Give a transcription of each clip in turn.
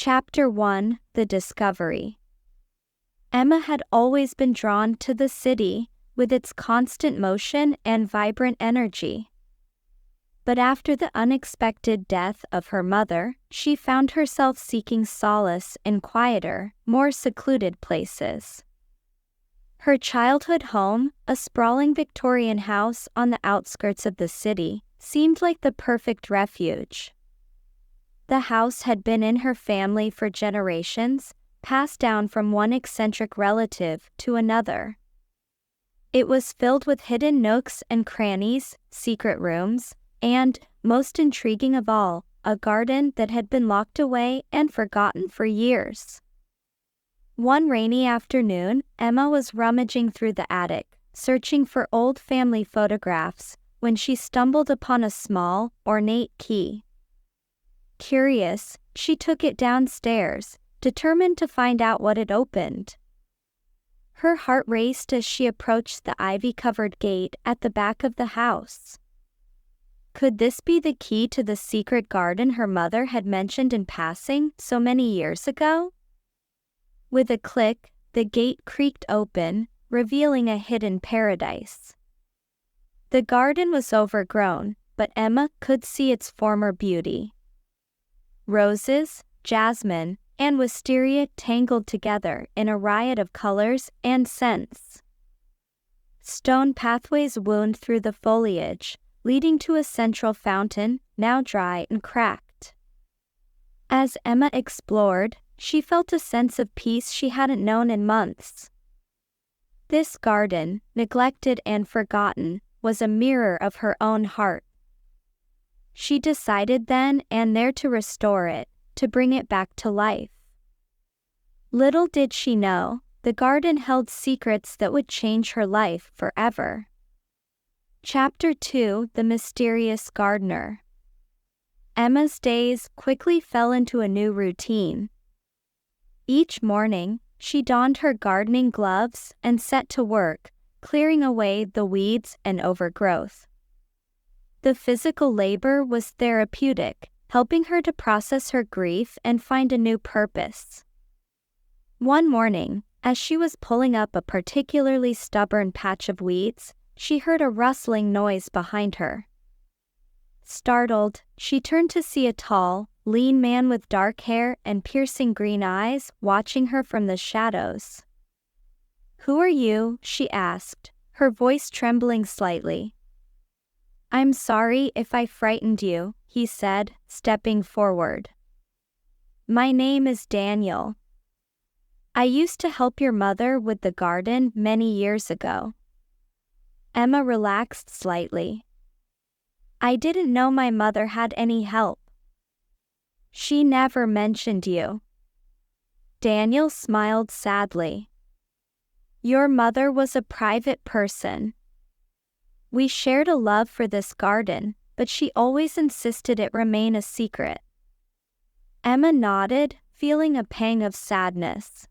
Chapter 1: The Discovery. Emma had always been drawn to the city, with its constant motion and vibrant energy. But after the unexpected death of her mother, she found herself seeking solace in quieter, more secluded places. Her childhood home, a sprawling Victorian house on the outskirts of the city, seemed like the perfect refuge. The house had been in her family for generations, passed down from one eccentric relative to another. It was filled with hidden nooks and crannies, secret rooms, and, most intriguing of all, a garden that had been locked away and forgotten for years. One rainy afternoon, Emma was rummaging through the attic, searching for old family photographs, when she stumbled upon a small, ornate key. Curious, she took it downstairs, determined to find out what it opened. Her heart raced as she approached the ivy-covered gate at the back of the house. Could this be the key to the secret garden her mother had mentioned in passing so many years ago? With a click, the gate creaked open, revealing a hidden paradise. The garden was overgrown, but Emma could see its former beauty. Roses, jasmine, and wisteria tangled together in a riot of colors and scents. Stone pathways wound through the foliage, leading to a central fountain, now dry and cracked. As Emma explored, she felt a sense of peace she hadn't known in months. This garden, neglected and forgotten, was a mirror of her own heart. She decided then and there to restore it, to bring it back to life. Little did she know, the garden held secrets that would change her life forever. Chapter 2: The Mysterious Gardener. Emma's days quickly fell into a new routine. Each morning, she donned her gardening gloves and set to work, clearing away the weeds and overgrowth. The physical labor was therapeutic, helping her to process her grief and find a new purpose. One morning, as she was pulling up a particularly stubborn patch of weeds, she heard a rustling noise behind her. Startled, she turned to see a tall, lean man with dark hair and piercing green eyes watching her from the shadows. "Who are you?" she asked, her voice trembling slightly. "I'm sorry if I frightened you," he said, stepping forward. "My name is Daniel. I used to help your mother with the garden many years ago." Emma relaxed slightly. "I didn't know my mother had any help." "She never mentioned you." Daniel smiled sadly. "Your mother was a private person. We shared a love for this garden, but she always insisted it remain a secret." Emma nodded, feeling a pang of sadness.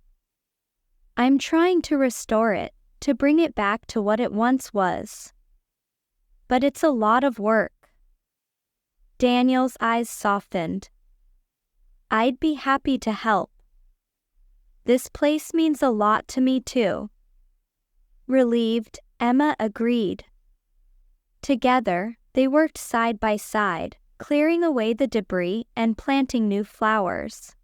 "I'm trying to restore it, to bring it back to what it once was. But it's a lot of work." Daniel's eyes softened. "I'd be happy to help. This place means a lot to me too." Relieved, Emma agreed. Together, they worked side by side, clearing away the debris and planting new flowers.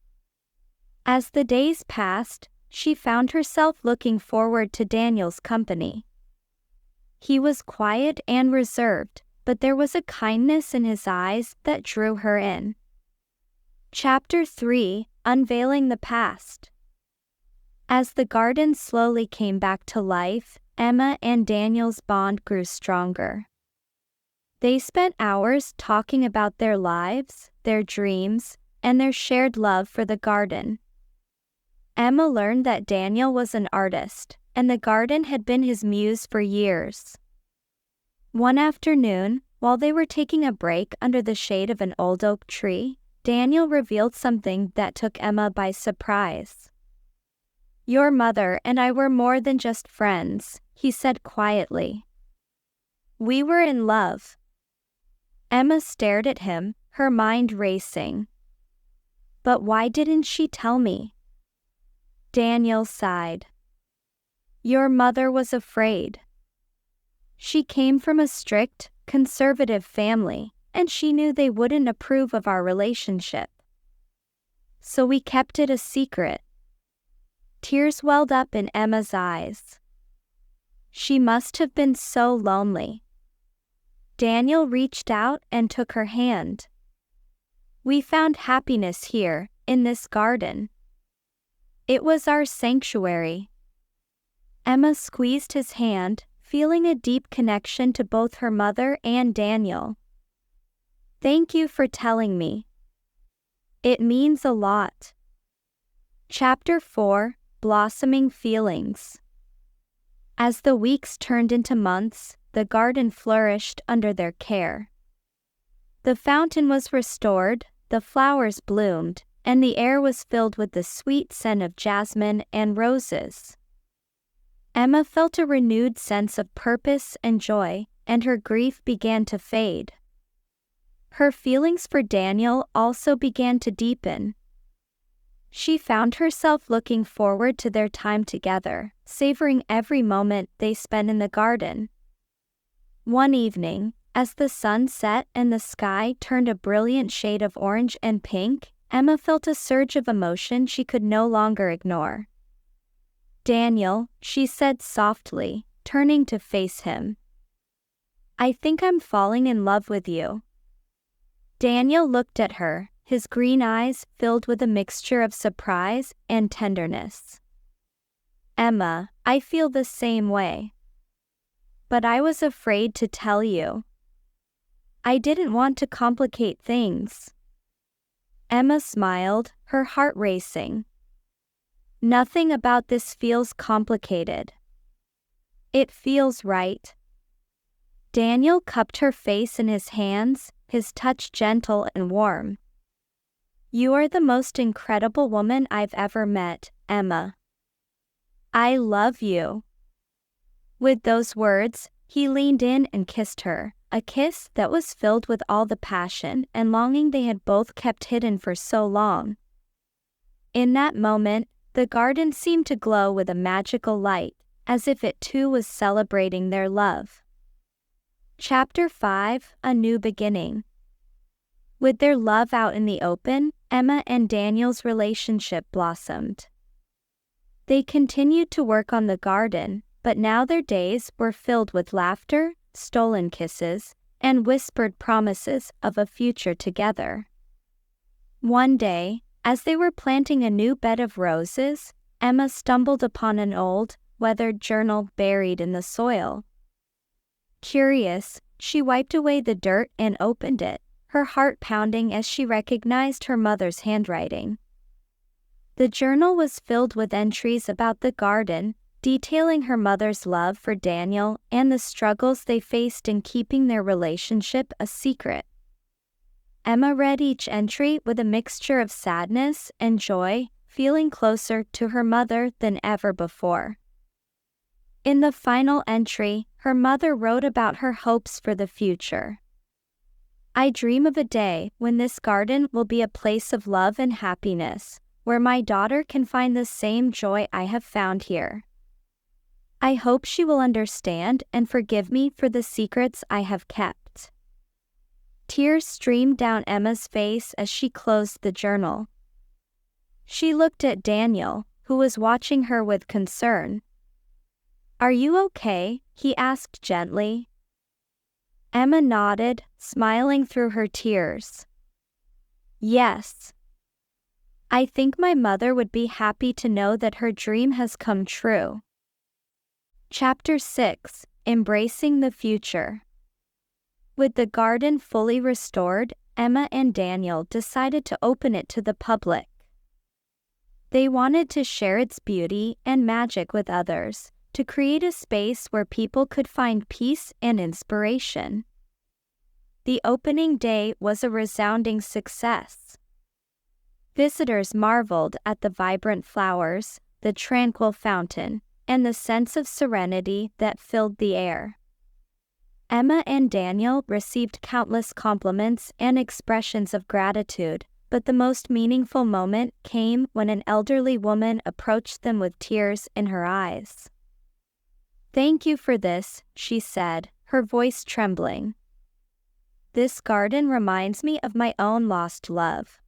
As the days passed, she found herself looking forward to Daniel's company. He was quiet and reserved, but there was a kindness in his eyes that drew her in. Chapter 3: Unveiling the Past. As the garden slowly came back to life, Emma and Daniel's bond grew stronger. They spent hours talking about their lives, their dreams, and their shared love for the garden. Emma learned that Daniel was an artist, and the garden had been his muse for years. One afternoon, while they were taking a break under the shade of an old oak tree, Daniel revealed something that took Emma by surprise. "Your mother and I were more than just friends," he said quietly. "We were in love." Emma stared at him, her mind racing. But why didn't she tell me? Daniel sighed. Your mother was afraid. She came from a strict, conservative family, and she knew they wouldn't approve of our relationship. So we kept it a secret. Tears welled up in Emma's eyes. She must have been so lonely. Daniel reached out and took her hand. We found happiness here, in this garden. It was our sanctuary. Emma squeezed his hand, feeling a deep connection to both her mother and Daniel. Thank you for telling me. It means a lot. Chapter 4: Blossoming Feelings. As the weeks turned into months, the garden flourished under their care. The fountain was restored, the flowers bloomed, and the air was filled with the sweet scent of jasmine and roses. Emma felt a renewed sense of purpose and joy, and her grief began to fade. Her feelings for Daniel also began to deepen. She found herself looking forward to their time together, savoring every moment they spent in the garden. One evening, as the sun set and the sky turned a brilliant shade of orange and pink, Emma felt a surge of emotion she could no longer ignore. Daniel, she said softly, turning to face him. I think I'm falling in love with you. Daniel looked at her, his green eyes filled with a mixture of surprise and tenderness. Emma, I feel the same way. But I was afraid to tell you. I didn't want to complicate things. Emma smiled, her heart racing. Nothing about this feels complicated. It feels right. Daniel cupped her face in his hands, his touch gentle and warm. You are the most incredible woman I've ever met, Emma. I love you. With those words, he leaned in and kissed her, a kiss that was filled with all the passion and longing they had both kept hidden for so long. In that moment, the garden seemed to glow with a magical light, as if it too was celebrating their love. Chapter 5: A New Beginning. With their love out in the open, Emma and Daniel's relationship blossomed. They continued to work on the garden, but now their days were filled with laughter, stolen kisses, and whispered promises of a future together. One day, as they were planting a new bed of roses, Emma stumbled upon an old, weathered journal buried in the soil. Curious, she wiped away the dirt and opened it, her heart pounding as she recognized her mother's handwriting. The journal was filled with entries about the garden, detailing her mother's love for Daniel and the struggles they faced in keeping their relationship a secret. Emma read each entry with a mixture of sadness and joy, feeling closer to her mother than ever before. In the final entry, her mother wrote about her hopes for the future. I dream of a day when this garden will be a place of love and happiness, where my daughter can find the same joy I have found here. I hope she will understand and forgive me for the secrets I have kept. Tears streamed down Emma's face as she closed the journal. She looked at Daniel, who was watching her with concern. Are you okay? He asked gently. Emma nodded, smiling through her tears. Yes. I think my mother would be happy to know that her dream has come true. Chapter 6: Embracing the Future. With the garden fully restored, Emma and Daniel decided to open it to the public. They wanted to share its beauty and magic with others, to create a space where people could find peace and inspiration. The opening day was a resounding success. Visitors marveled at the vibrant flowers, the tranquil fountain, and the sense of serenity that filled the air. Emma and Daniel received countless compliments and expressions of gratitude, but the most meaningful moment came when an elderly woman approached them with tears in her eyes. "Thank you for this," she said, her voice trembling. "This garden reminds me of my own lost love.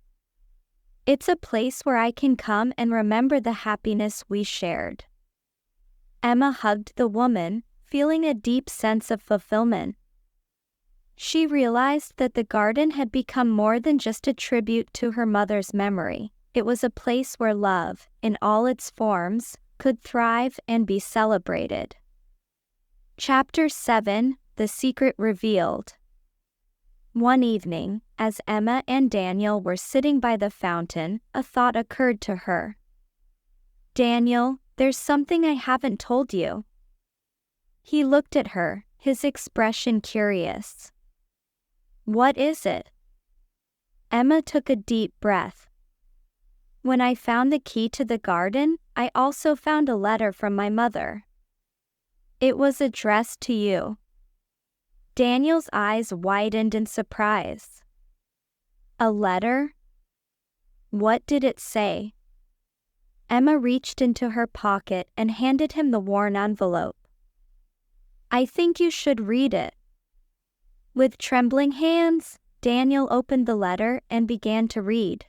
It's a place where I can come and remember the happiness we shared." Emma hugged the woman, feeling a deep sense of fulfillment. She realized that the garden had become more than just a tribute to her mother's memory. It was a place where love, in all its forms, could thrive and be celebrated. Chapter 7: The Secret Revealed. One evening, as Emma and Daniel were sitting by the fountain, a thought occurred to her. "Daniel, there's something I haven't told you." He looked at her, his expression curious. "What is it?" Emma took a deep breath. "When I found the key to the garden, I also found a letter from my mother. It was addressed to you." Daniel's eyes widened in surprise. "A letter? What did it say?" Emma reached into her pocket and handed him the worn envelope. "I think you should read it." With trembling hands, Daniel opened the letter and began to read.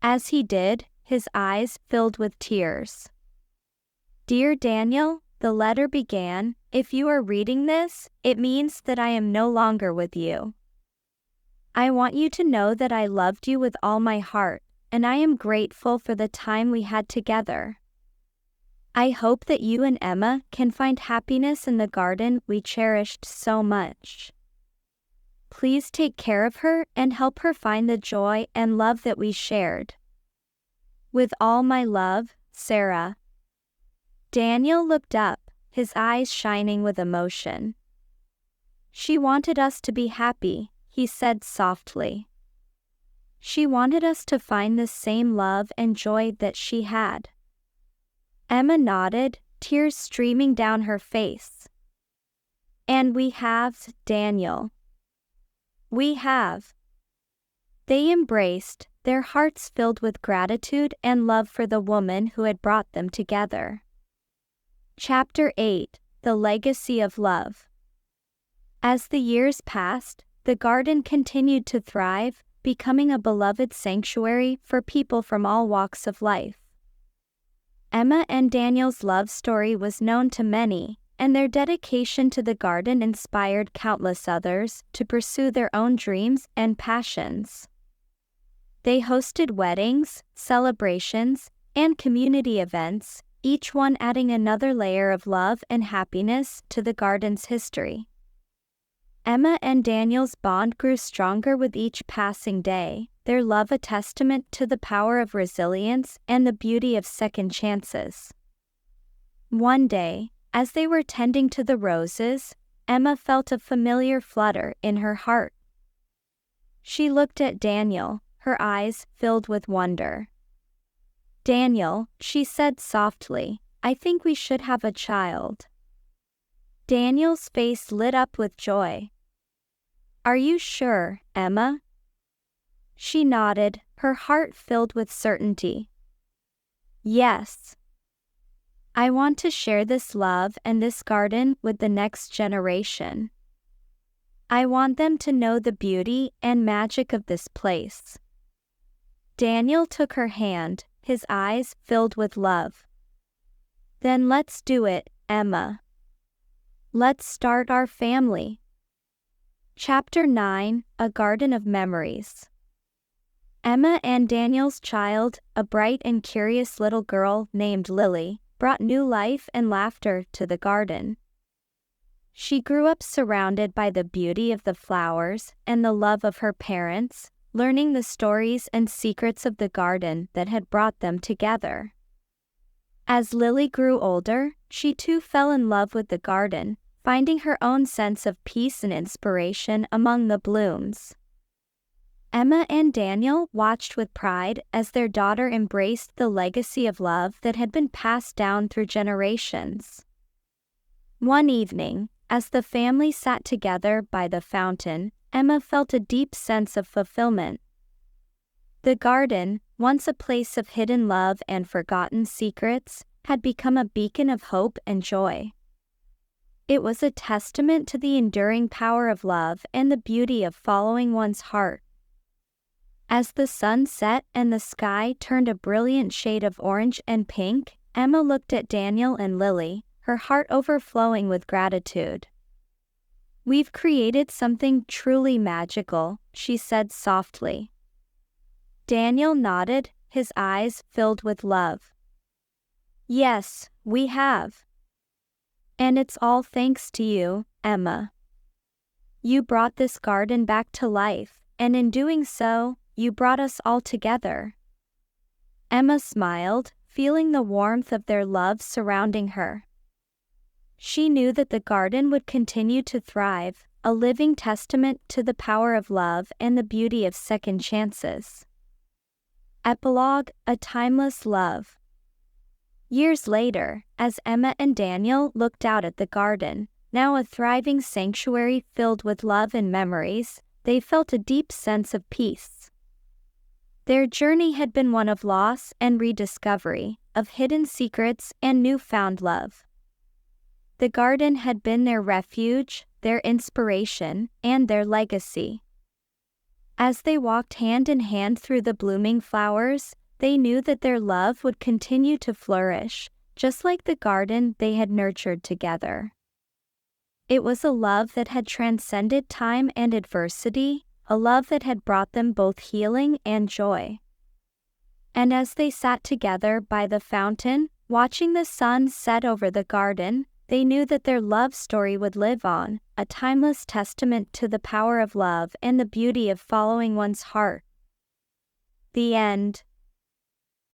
As he did, his eyes filled with tears. "Dear Daniel," the letter began, "if you are reading this, it means that I am no longer with you. I want you to know that I loved you with all my heart, and I am grateful for the time we had together. I hope that you and Emma can find happiness in the garden we cherished so much. Please take care of her and help her find the joy and love that we shared. With all my love, Sarah." Daniel looked up, his eyes shining with emotion. "She wanted us to be happy," he said softly. "She wanted us to find the same love and joy that she had." Emma nodded, tears streaming down her face. "And we have, Daniel. We have." They embraced, their hearts filled with gratitude and love for the woman who had brought them together. Chapter 8: The Legacy of Love. As the years passed, the garden continued to thrive, becoming a beloved sanctuary for people from all walks of life. Emma and Daniel's love story was known to many, and their dedication to the garden inspired countless others to pursue their own dreams and passions. They hosted weddings, celebrations, and community events, each one adding another layer of love and happiness to the garden's history. Emma and Daniel's bond grew stronger with each passing day, their love a testament to the power of resilience and the beauty of second chances. One day, as they were tending to the roses, Emma felt a familiar flutter in her heart. She looked at Daniel, her eyes filled with wonder. "Daniel," she said softly, "I think we should have a child." Daniel's face lit up with joy. "Are you sure, Emma?" She nodded, her heart filled with certainty. "Yes. I want to share this love and this garden with the next generation. I want them to know the beauty and magic of this place." Daniel took her hand, his eyes filled with love. "Then let's do it, Emma. Let's start our family." Chapter 9: A Garden of Memories. Emma and Daniel's child, a bright and curious little girl named Lily, brought new life and laughter to the garden. She grew up surrounded by the beauty of the flowers and the love of her parents, learning the stories and secrets of the garden that had brought them together. As Lily grew older, she too fell in love with the garden, finding her own sense of peace and inspiration among the blooms. Emma and Daniel watched with pride as their daughter embraced the legacy of love that had been passed down through generations. One evening, as the family sat together by the fountain, Emma felt a deep sense of fulfillment. The garden, once a place of hidden love and forgotten secrets, had become a beacon of hope and joy. It was a testament to the enduring power of love and the beauty of following one's heart. As the sun set and the sky turned a brilliant shade of orange and pink, Emma looked at Daniel and Lily, her heart overflowing with gratitude. "We've created something truly magical," she said softly. Daniel nodded, his eyes filled with love. "Yes, we have. And it's all thanks to you, Emma. You brought this garden back to life, and in doing so, you brought us all together." Emma smiled, feeling the warmth of their love surrounding her. She knew that the garden would continue to thrive, a living testament to the power of love and the beauty of second chances. Epilogue: A timeless love. Years later, as Emma and Daniel looked out at the garden, now a thriving sanctuary filled with love and memories, they felt a deep sense of peace. Their journey had been one of loss and rediscovery, of hidden secrets and newfound love. The garden had been their refuge, their inspiration, and their legacy. As they walked hand in hand through the blooming flowers, they knew that their love would continue to flourish, just like the garden they had nurtured together. It was a love that had transcended time and adversity, a love that had brought them both healing and joy. And as they sat together by the fountain, watching the sun set over the garden, they knew that their love story would live on, a timeless testament to the power of love and the beauty of following one's heart. The end.